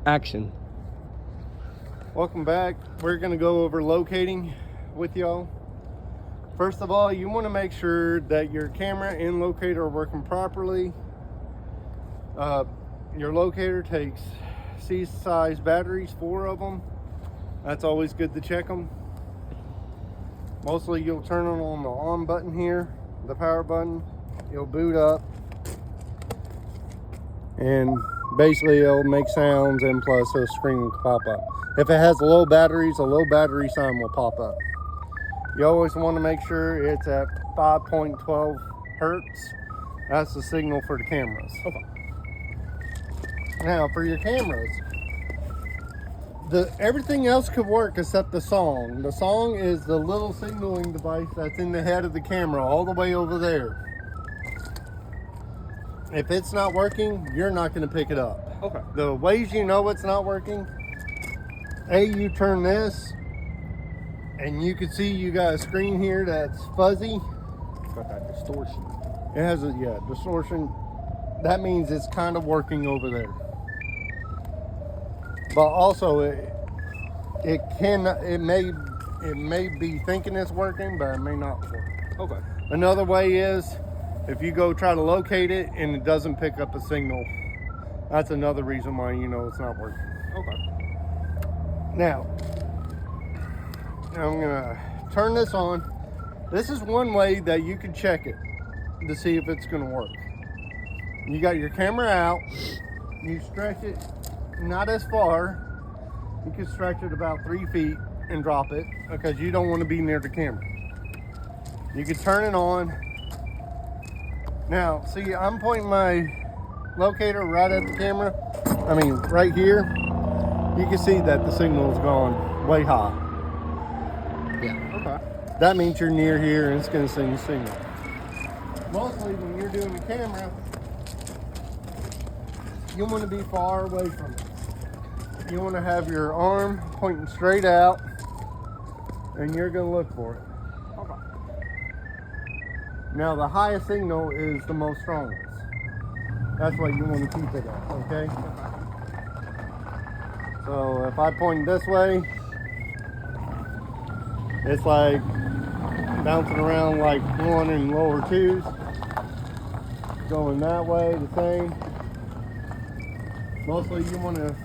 Action. Welcome back. We're going to go over locating with y'all. First of all, you want to make sure that your camera and locator are working properly. Your locator takes C-size batteries, 4 of them. That's always good to check them. Mostly you'll turn it on the on button here, the power button. It'll boot up. And basically it'll make sounds, and plus a screen will pop up. If it has low batteries, a low battery sign will pop up. You always want to make sure it's at 5.12 hertz. That's the signal for the cameras. Okay. Now for your cameras, everything else could work except the song. The song is the little signaling device that's in the head of the camera all the way over there. If it's not working, you're not going to pick it up. Okay. The ways you know it's not working, you turn this, and you can see you got a screen here that's fuzzy. Got that distortion. It has a distortion. That means it's kind of working over there. But also it may be thinking it's working, but it may not work. Okay. Another way is if you go try to locate it and it doesn't pick up a signal. That's another reason why you know it's not working. Okay. Now I'm gonna turn this on. This is one way that you can check it to see if it's gonna work. You got your camera out, you stretch it not as far. You can stretch it about 3 feet and drop it because you don't want to be near the camera. You can turn it on. Now, see, I'm pointing my locator right at the camera. I mean, right here. You can see that the signal's gone way high. Yeah. Okay. That means you're near here and it's going to send you signal. Mostly when you're doing the camera, you want to be far away from it. You want to have your arm pointing straight out and you're going to look for it. Okay. Now the highest signal is the most strongest. That's what you want to keep it at, okay? So if I point this way, it's like bouncing around like 1 and lower 2s. Going that way, the same. Mostly you want to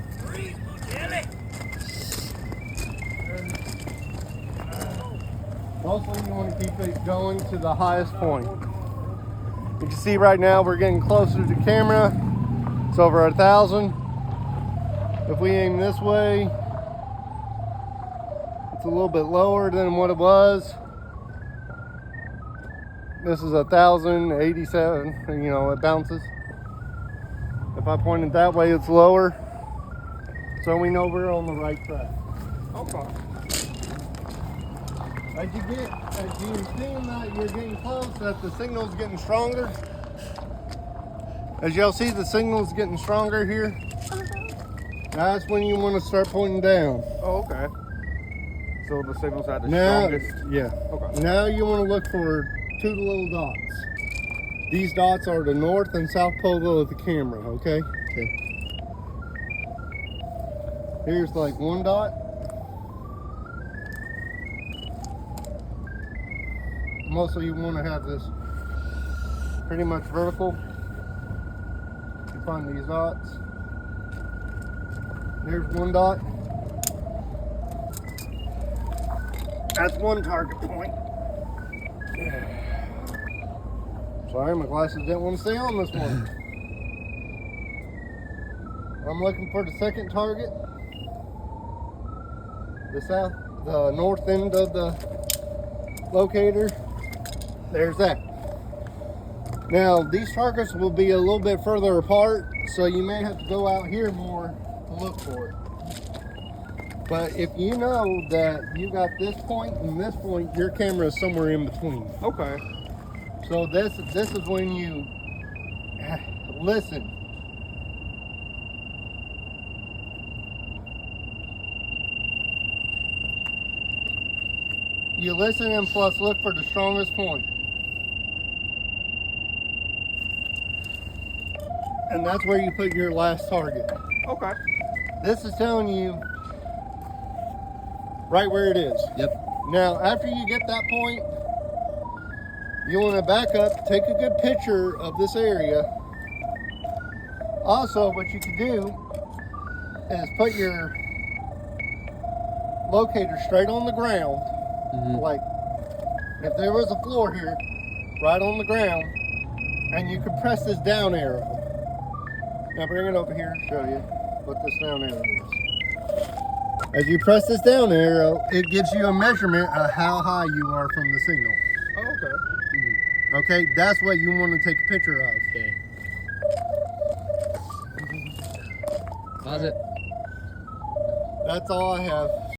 keep it going to the highest point. You can see right now we're getting closer to the camera. It's over 1,000. If we aim this way, it's a little bit lower than what it was. This is 1,087, you know, it bounces. If I point it that way, it's lower. So we know we're on the right track. Okay. As you seeing that you're getting close, that the signal's getting stronger. As y'all see, the signal's getting stronger here. That's when you want to start pointing down. Oh, okay. So the signal's at the Now, strongest. yeah. Okay. Now you want to look for 2 little dots. These dots are the north and south pole of the camera, okay? Okay. Here's like 1 dot. Mostly you want to have this pretty much vertical. You find these dots. There's 1 dot. That's 1 target point. Sorry, my glasses didn't want to stay on this one. I'm looking for the second target. The north end of the locator. There's that. Now, these targets will be a little bit further apart, so you may have to go out here more to look for it. But if you know that you got this point and this point, your camera is somewhere in between. Okay. So this is when you listen. You listen and plus look for the strongest point. And that's where you put your last target. Okay. This is telling you right where it is. Yep. Now, after you get that point, you want to back up, take a good picture of this area. Also, what you can do is put your locator straight on the ground. Like, if there was a floor here, right on the ground, and you can press this down arrow. Now bring it over here, show you what this down arrow is. As you press this down arrow, it gives you a measurement of how high you are from the signal. Oh, okay. Okay, that's what you want to take a picture of. Okay. Pause it. That's all I have.